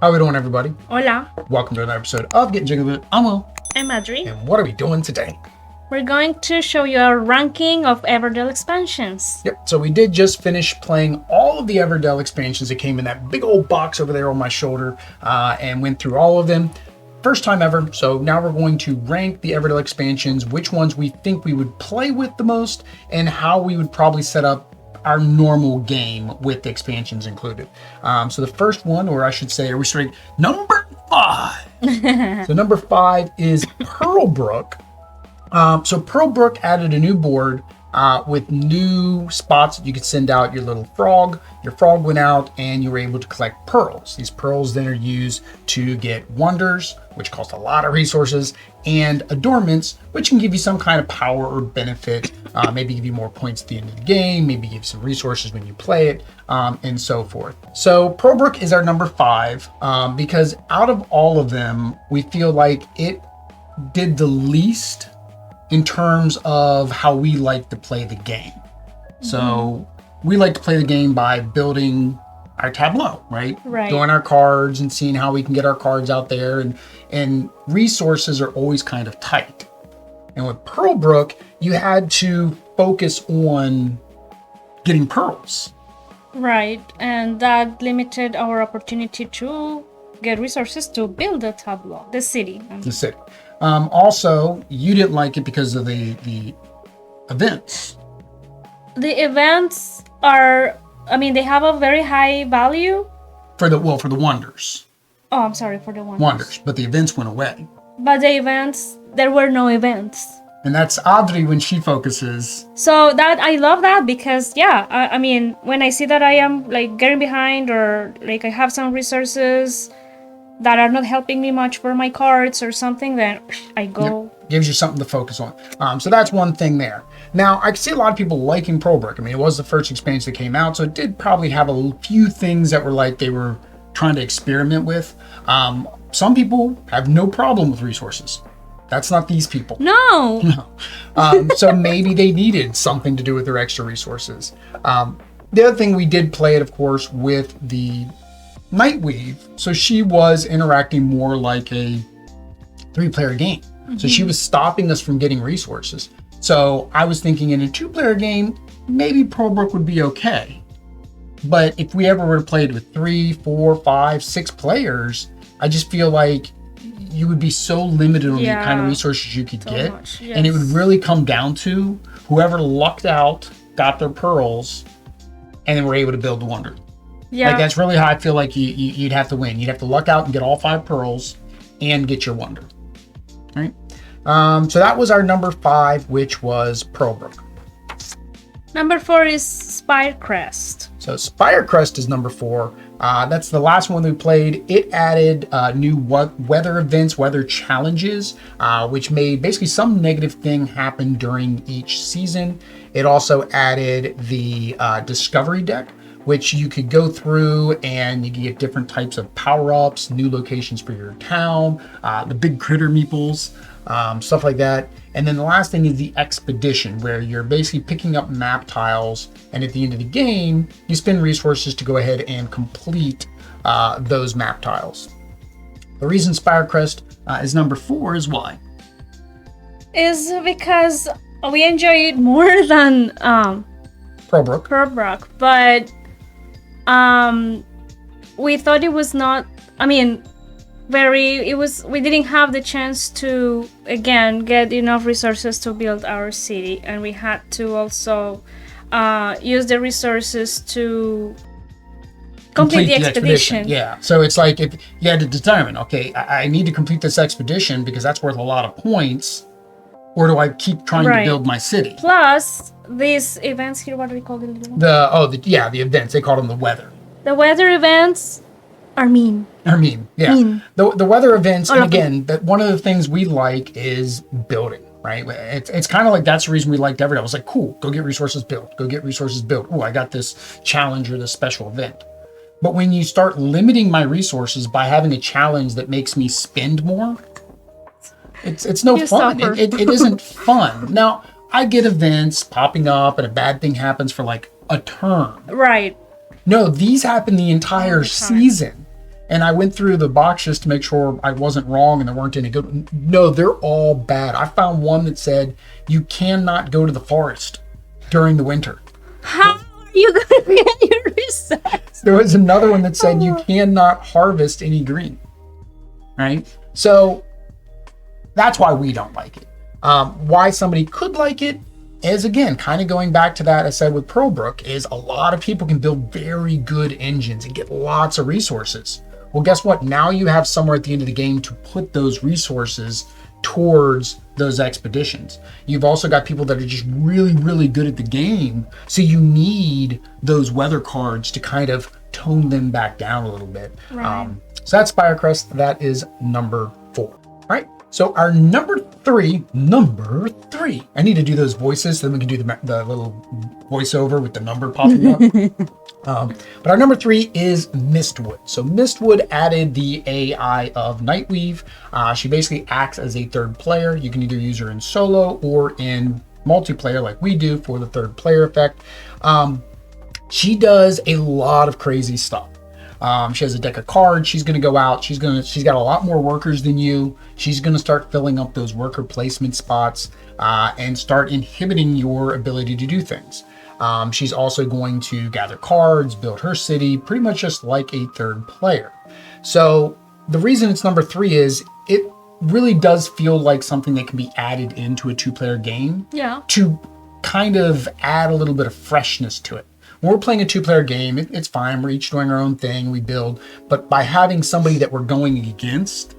How we doing, everybody? Hola, Welcome to another episode of Getting Jiggled With It. I'm Will. I'm Adri. And what are we doing today? We're going to show you our ranking of Everdell expansions. Yep, so we did just finish playing all of the Everdell expansions that came in that big old box over there on my shoulder and went through all of them. First time ever, so now we're going to rank the Everdell expansions, which ones we think we would play with the most, and how we would probably set up our normal game with the expansions included. So the first one, or I should say, are we starting number 5? So number 5 is Pearlbrook. So Pearlbrook added a new board with new spots that you could send out your little frog. Your frog went out and you were able to collect pearls. These pearls then are used to get wonders, which cost a lot of resources, and adornments, which can give you some kind of power or benefit, maybe give you more points at the end of the game, maybe give you some resources when you play it, and so forth. So Pearlbrook is our number 5 because out of all of them, we feel like it did the least in terms of how we like to play the game. So we like to play the game by building our tableau, right? Doing our cards and seeing how we can get our cards out there, and resources are always kind of tight. And with Pearlbrook, you had to focus on getting pearls. Right, and that limited our opportunity to get resources to build the tableau, the city. The city. Also, you didn't like it because of the events. The events are, they have a very high value. For the wonders. Oh, I'm sorry, for the Wonders, but the events went away. But the events, there were no events. And that's Adri when she focuses. So that, I love that because, when I see that I am like getting behind, or like I have some resources that are not helping me much for my cards or something, then I go. Yep. Gives you something to focus on. So that's one thing there. Now, I can see a lot of people liking Pearlbrook. It was the first expansion that came out, so it did probably have a few things that were like they were trying to experiment with. Some people have no problem with resources. That's not these people. No. So maybe they needed something to do with their extra resources. The other thing, we did play it, of course, with the Nightweave, so she was interacting more like a 3-player game. So she was stopping us from getting resources. So I was thinking in a 2-player game, maybe Pearlbrook would be okay. But if we ever were to play it with 3, 4, 5, 6 players, I just feel like you would be so limited on the kind of resources you could get. Yes. And it would really come down to whoever lucked out, got their pearls, and then were able to build the wonder. Yeah. Like, that's really how I feel like you'd have to win. You'd have to luck out and get all 5 pearls and get your wonder. Right? So that was our number 5, which was Pearlbrook. Number 4 is Spirecrest. So Spirecrest is number 4. That's the last one we played. It added new weather events, weather challenges, which made basically some negative thing happen during each season. It also added the discovery deck, which you could go through and you could get different types of power-ups, new locations for your town, the big critter meeples, stuff like that. And then the last thing is the expedition, where you're basically picking up map tiles, and at the end of the game, you spend resources to go ahead and complete those map tiles. The reason Spirecrest is number 4 is why? Is because we enjoy it more than Pearlbrook, but we thought it was not, we didn't have the chance to, again, get enough resources to build our city, and we had to also use the resources to complete the expedition. Yeah, so it's like if you had to determine, okay, I need to complete this expedition because that's worth a lot of points, or do I keep trying to build my city? Plus, these events here, what do we call them? The events, they call them the weather. The weather events are mean. Yeah. Mean. The weather events, and again, one of the things we like is building, right? It's kind of like that's the reason we liked Everdell. It was like, cool, go get resources, build. Go get resources, build. Oh, I got this challenge or this special event. But when you start limiting my resources by having a challenge that makes me spend more, it's no fun. It isn't fun. Now, I get events popping up and a bad thing happens for like a turn. Right. No, these happen the entire season. And I went through the boxes to make sure I wasn't wrong and there weren't any good. No, they're all bad. I found one that said you cannot go to the forest during the winter. How are you going to get your resources? There was another one that said you cannot harvest any green. Right? So that's why we don't like it. Why somebody could like it is, again, kind of going back to that I said with Pearlbrook, is a lot of people can build very good engines and get lots of resources. Well, guess what? Now you have somewhere at the end of the game to put those resources towards those expeditions. You've also got people that are just really, really good at the game. So you need those weather cards to kind of tone them back down a little bit. Right. So that's Spirecrest. That is number 4. All right. So our number three. I need to do those voices so then we can do the little voiceover with the number popping up. But our number 3 is Mistwood. So Mistwood added the AI of Nightweave. She basically acts as a third player. You can either use her in solo or in multiplayer like we do for the third player effect. She does a lot of crazy stuff. She has a deck of cards. She's going to go out. She's got a lot more workers than you. She's going to start filling up those worker placement spots and start inhibiting your ability to do things. She's also going to gather cards, build her city, pretty much just like a third player. So the reason it's number 3 is it really does feel like something that can be added into a 2-player game. Yeah. To kind of add a little bit of freshness to it. When we're playing a 2-player game, it's fine. We're each doing our own thing. We build. But by having somebody that we're going against,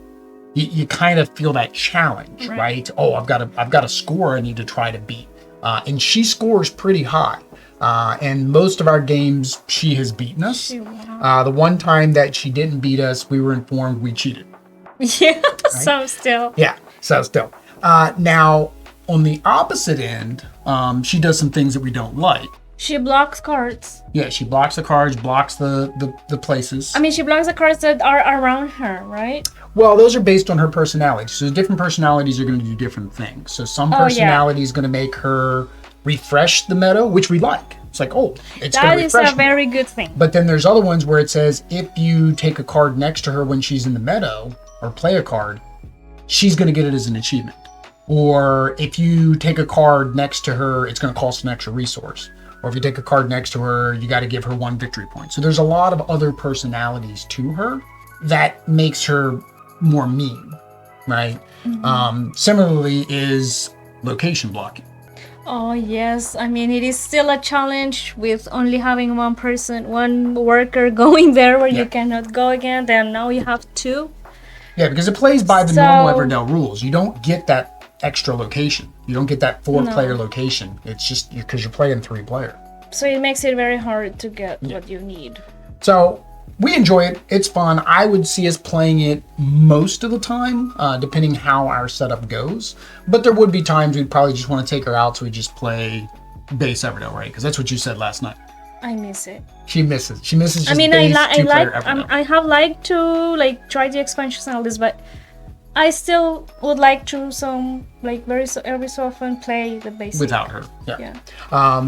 you kind of feel that challenge, right? Oh, I've got a score I need to try to beat. And she scores pretty high. And most of our games, she has beaten us. The one time that she didn't beat us, we were informed we cheated. Yeah, right? So still. Yeah, so still. Now, on the opposite end, she does some things that we don't like. She blocks cards. Yeah, she blocks the cards, blocks the places. I mean, she blocks the cards that are around her, right? Well, those are based on her personality. So different personalities are going to do different things. So some personality is going to make her refresh the meadow, which we like. It's like, oh, it's going to refresh. That is a very good thing. But then there's other ones where it says if you take a card next to her when she's in the meadow or play a card, she's going to get it as an achievement. Or if you take a card next to her, it's going to cost an extra resource. Or if you take a card next to her, you got to give her 1 victory point. So there's a lot of other personalities to her that makes her more mean, right? Mm-hmm. Similarly is location blocking. Oh, yes. I mean, it is still a challenge with only having one worker going there where you cannot go again. Then now you have 2. Yeah, because it plays by the normal Everdell rules. You don't get that extra location. You don't get that 4-player location. It's just because you're playing 3-player. So it makes it very hard to get what you need. So we enjoy it. It's fun. I would see us playing it most of the time, depending how our setup goes. But there would be times we'd probably just want to take her out, so we just play base Everdell, right? Because that's what you said last night. I miss it. She misses just I mean, base I Everdell. I have liked to try the expansions and all this, but I still would like to every so often play the basic. Without her,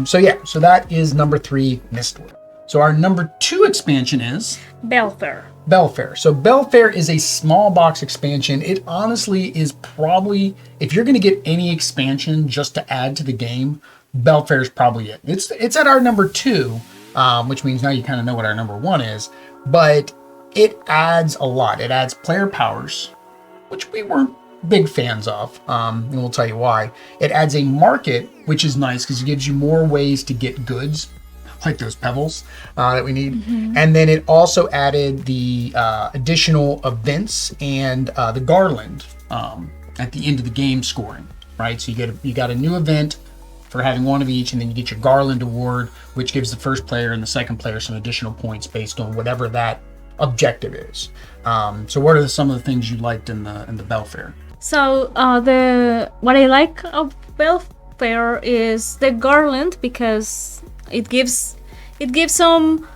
So that is number 3, Mistwood. So our number 2 expansion is Bellfaire. So Bellfaire is a small box expansion. It honestly is probably, if you're going to get any expansion just to add to the game, Bellfaire is probably it. It's at our number 2, which means now you kind of know what our number 1 is. But it adds a lot. It adds player powers, which we weren't big fans of, and we'll tell you why. It adds a market, which is nice because it gives you more ways to get goods, like those pebbles that we need. Mm-hmm. And then it also added the additional events and the garland at the end of the game scoring, right? So you got a new event for having 1 of each, and then you get your garland award, which gives the first player and the second player some additional points based on whatever that objective is. So what are some of the things you liked in the Bellfaire? So what I like of Bellfaire is the garland, because it gives some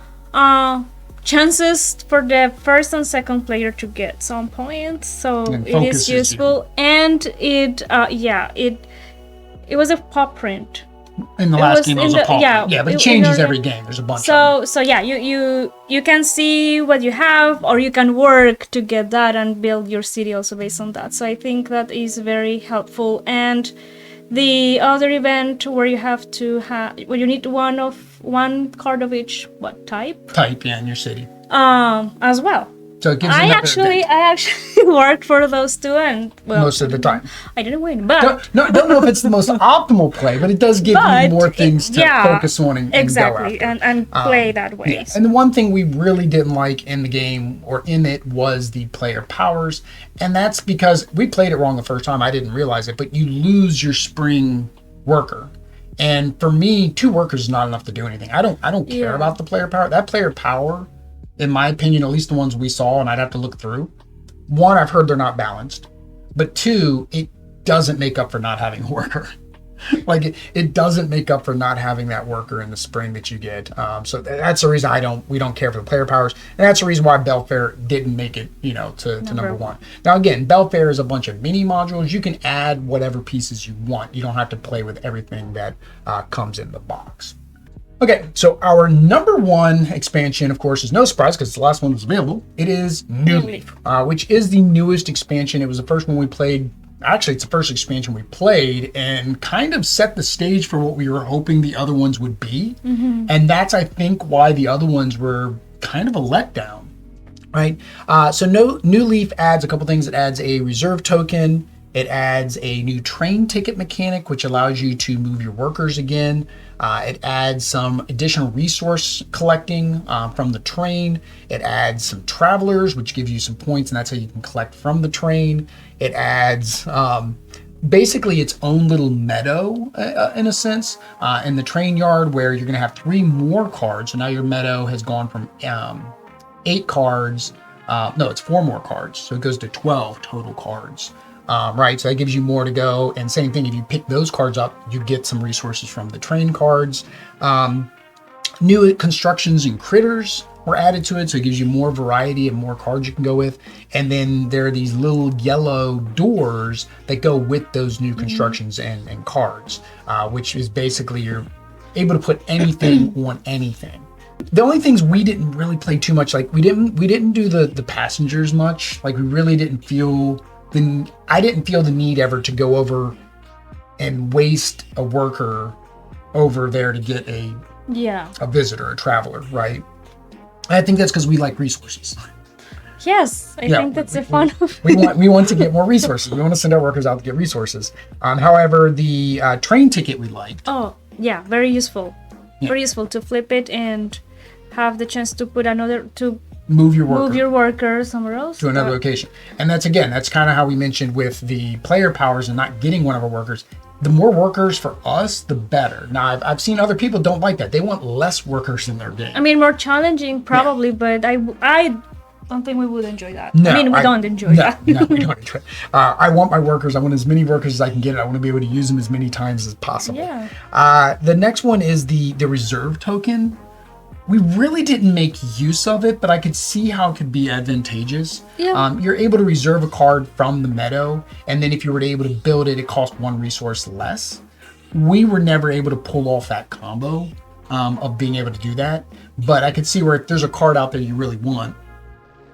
chances for the first and second player to get some points. So it is useful, and it was a paw print. In the last game, it was a pawn. Yeah, but it changes every game. There's a bunch of them. So yeah, you can see what you have, or you can work to get that and build your city also based on that. So I think that is very helpful. And the other event where you have to you need one card of each type? Type, yeah, in your city. As well. So it gives you I actually worked for those two, and most of the time I didn't win. But don't know if it's the most optimal play, but it does give you more things to focus on and exactly go after. and play that way. Yeah. And the one thing we really didn't like in the game or in it was the player powers, and that's because we played it wrong the first time. I didn't realize it, but you lose your spring worker. And for me, 2 workers is not enough to do anything. I don't care about the player power. That player power, in my opinion, at least the ones we saw, and I'd have to look through. 1, I've heard they're not balanced. But 2, it doesn't make up for not having a worker. Like it doesn't make up for not having that worker in the spring that you get. So that's the reason we don't care for the player powers. And that's the reason why Bellfaire didn't make it, to number 1. Now again, Bellfaire is a bunch of mini modules. You can add whatever pieces you want. You don't have to play with everything that comes in the box. Okay, so our number 1 expansion, of course, is no surprise because it's the last one that's available. It is Newleaf, which is the newest expansion. It was the first one we played. Actually, it's the first expansion we played and kind of set the stage for what we were hoping the other ones would be. Mm-hmm. And that's, I think, why the other ones were kind of a letdown, right? So Newleaf adds a couple things. It adds a reserve token. It adds a new train ticket mechanic, which allows you to move your workers again. It adds some additional resource collecting from the train. It adds some travelers, which gives you some points, and that's how you can collect from the train. It adds basically its own little meadow, in a sense, in the train yard, where you're going to have 3 more cards. So now your meadow has gone from 8 cards. No, it's 4 more cards. So it goes to 12 total cards. Right, so that gives you more to go. And same thing, if you pick those cards up, you get some resources from the train cards. New constructions and critters were added to it, so it gives you more variety and more cards you can go with. And then there are these little yellow doors that go with those new constructions and cards, which is basically you're able to put anything on anything. The only things we didn't really play too much, like we didn't do the passengers much. Like we really didn't feel I didn't feel the need ever to go over and waste a worker over there to get a visitor, a traveler, right? I think that's because we like resources. Yes, I think that's the fun of it. We want to get more resources. We want to send our workers out to get resources. However, the train ticket we liked. Oh, yeah, very useful. Yeah. Very useful to flip it and have the chance to put move your worker somewhere else to another location. And that's kind of how we mentioned with the player powers and not getting one of our workers. The more workers for us, the better. Now, I've seen other people don't like that. They want less workers in their game. I mean, more challenging probably, but I don't think we would enjoy that. No, we don't enjoy that. No, we don't enjoy it. I want my workers. I want as many workers as I can get. I want to be able to use them as many times as possible. Yeah. The next one is the reserve token. We really didn't make use of it, but I could see how it could be advantageous. Yeah. You're able to reserve a card from the meadow, and then if you were able to build it, it cost 1 resource less. We were never able to pull off that combo of being able to do that, but I could see where if there's a card out there you really want,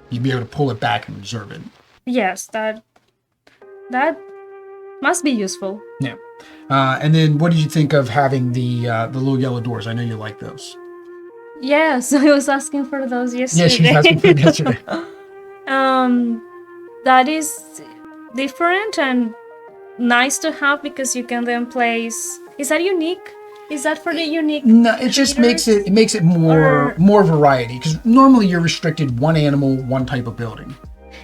you'd be able to pull it back and reserve it. Yes, that must be useful. Yeah. And then what did you think of having the little yellow doors? I know you like those. Yes, I was asking for those yesterday. Yeah, she was asking for them yesterday. That is different and nice to have because you can then place. Is that unique? Is that for the unique? No, it just makes it more variety, because normally you're restricted 1 animal, 1 type of building.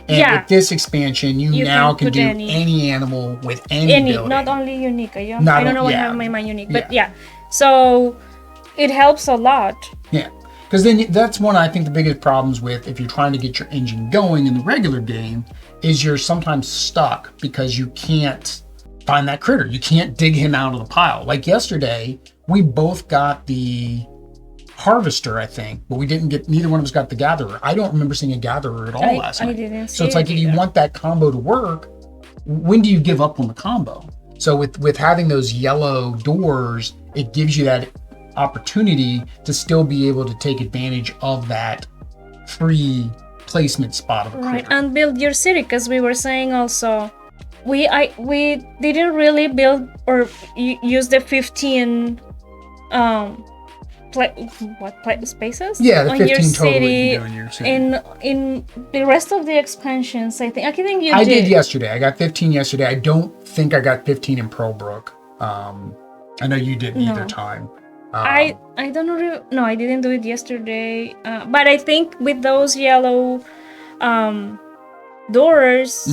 And with this expansion, you now can do any animal with any building. Not only unique. I don't know what I have in my unique, but so it helps a lot. Yeah, because then that's one I think the biggest problems with if you're trying to get your engine going in the regular game is you're sometimes stuck because you can't find that critter. You can't dig him out of the pile. Like yesterday, we both got the harvester, I think, but neither one of us got the gatherer. I don't remember seeing a gatherer at all last night. I didn't see it. So it's like if you want that combo to work, when do you give up on the combo? So with having those yellow doors, it gives you that opportunity to still be able to take advantage of that free placement spot of a Right, critter. and build your city, because we were saying also, we didn't really build or use the 15 spaces Yeah, the on 15 your total that city. you do in your city. In the rest of the expansions, I think you I did. did yesterday. I got 15 yesterday. I don't think I got 15 in Pearlbrook. I know you didn't either time. I don't know. No, I didn't do it yesterday. But I think with those yellow doors,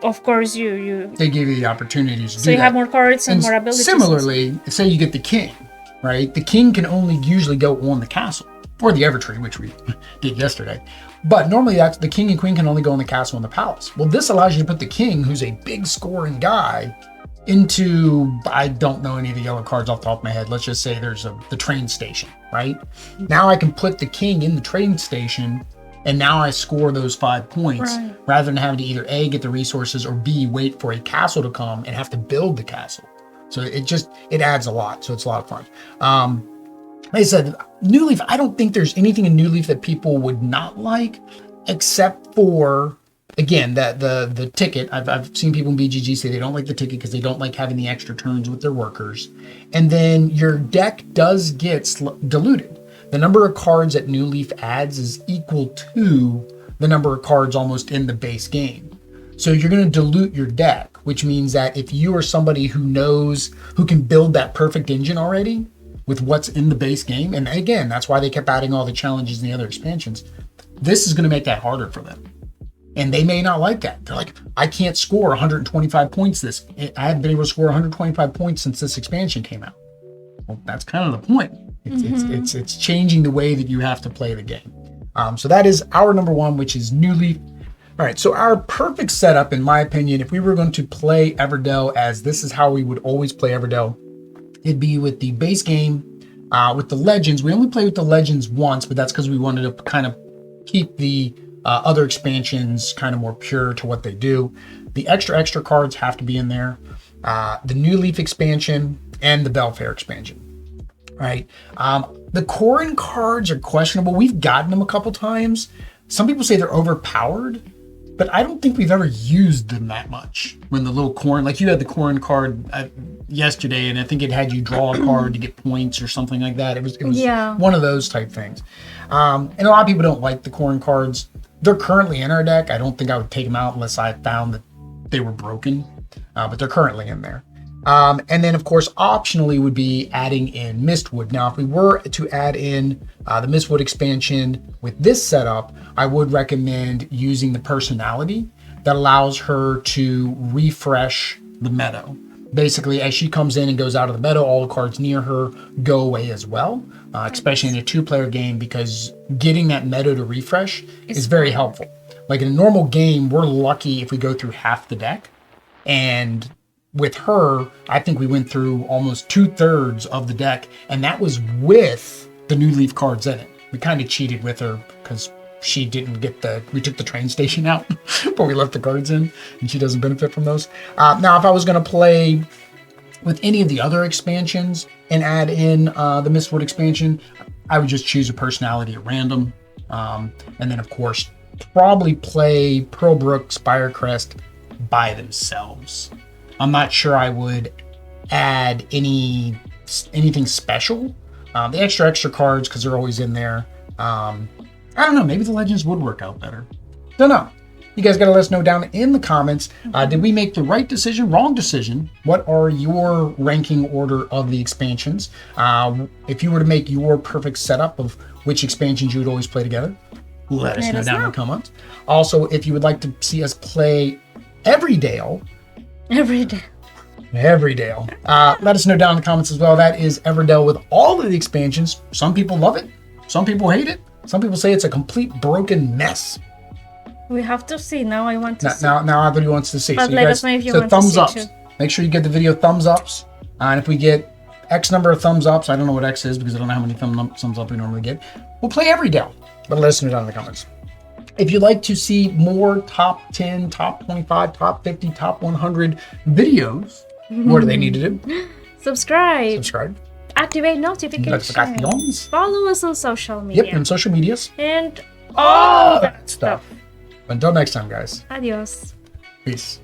of course you they give you the opportunities to do so you that. have more cards and more abilities. Similarly, say you get the king, right? The king can only usually go on the castle or the Evertree, which we did yesterday. But normally that's the king and queen can only go on the castle and the palace. Well, this allows you to put the king, who's a big scoring guy, into, I don't know any of the yellow cards off the top of my head. Let's just say there's the train station, right? Now I can put the king in the train station, and now I score those 5 points rather than having to either A, get the resources, or B, wait for a castle to come and have to build the castle. So it adds a lot. So it's a lot of fun. Like I said, Newleaf, I don't think there's anything in Newleaf that people would not like, except for, again, the ticket. I've seen people in BGG say they don't like the ticket because they don't like having the extra turns with their workers. And then your deck does get diluted. The number of cards that Newleaf adds is equal to the number of cards almost in the base game. So you're going to dilute your deck, which means that if you are somebody who can build that perfect engine already with what's in the base game, and again, that's why they kept adding all the challenges in the other expansions, this is going to make that harder for them. And they may not like that. They're like, I can't score 125 points I haven't been able to score 125 points since this expansion came out. Well, that's kind of the point. It's changing the way that you have to play the game. So that is our number one, which is Newleaf. All right, so our perfect setup, in my opinion, if we were going to play Everdell as this is how we would always play Everdell, it'd be with the base game, with the legends. We only play with the legends once, but that's because we wanted to kind of keep the other expansions kind of more pure to what they do. The extra cards have to be in there. The Newleaf expansion and the Bellfaire expansion. Right. The Corrin cards are questionable. We've gotten them a couple times. Some people say they're overpowered, but I don't think we've ever used them that much. When the little Corrin, like you had the Corrin card yesterday, and I think it had you draw a card to get points or something like that. It was one of those type things. And a lot of people don't like the Corrin cards. They're currently in our deck. I don't think I would take them out unless I found that they were broken, but they're currently in there. And then, of course, optionally would be adding in Mistwood. Now, if we were to add in the Mistwood expansion with this setup, I would recommend using the personality that allows her to refresh the meadow. Basically, as she comes in and goes out of the meadow, all the cards near her go away as well, especially in a two-player game, because getting that meadow to refresh is very helpful. Like in a normal game, we're lucky if we go through half the deck, and with her, I think we went through almost 2/3 of the deck, and that was with the Newleaf cards in it. We kind of cheated with her because she didn't get we took the train station out, but we left the cards in, and she doesn't benefit from those. Now, if I was going to play with any of the other expansions and add in the Mistwood expansion, I would just choose a personality at random. And then, of course, probably play Pearlbrook, Spirecrest by themselves. I'm not sure I would add anything special. The extra cards, because they're always in there. I don't know. Maybe the Legends would work out better. Don't know. You guys got to let us know down in the comments. Did we make the right decision, wrong decision? What are your ranking order of the expansions? If you were to make your perfect setup of which expansions you would always play together, let us know down in the comments. Also, if you would like to see us play Everydell, let us know down in the comments as well. That is Everdell with all of the expansions. Some people love it. Some people hate it. Some people say it's a complete broken mess. We have to see. Now I want to see. Now everybody wants to see. But so let us know if you want thumbs to ups. see too. Make sure you get the video thumbs ups. And if we get X number of thumbs ups, I don't know what X is because I don't know how many thumbs up we normally get, we'll play Everydell. But let us know down in the comments. If you'd like to see more top 10, top 25, top 50, top 100 videos, what do they need to do? Subscribe. activate notifications. Follow us on social media. Yep, and social medias. And all that stuff. Until next time, guys. Adios. Peace.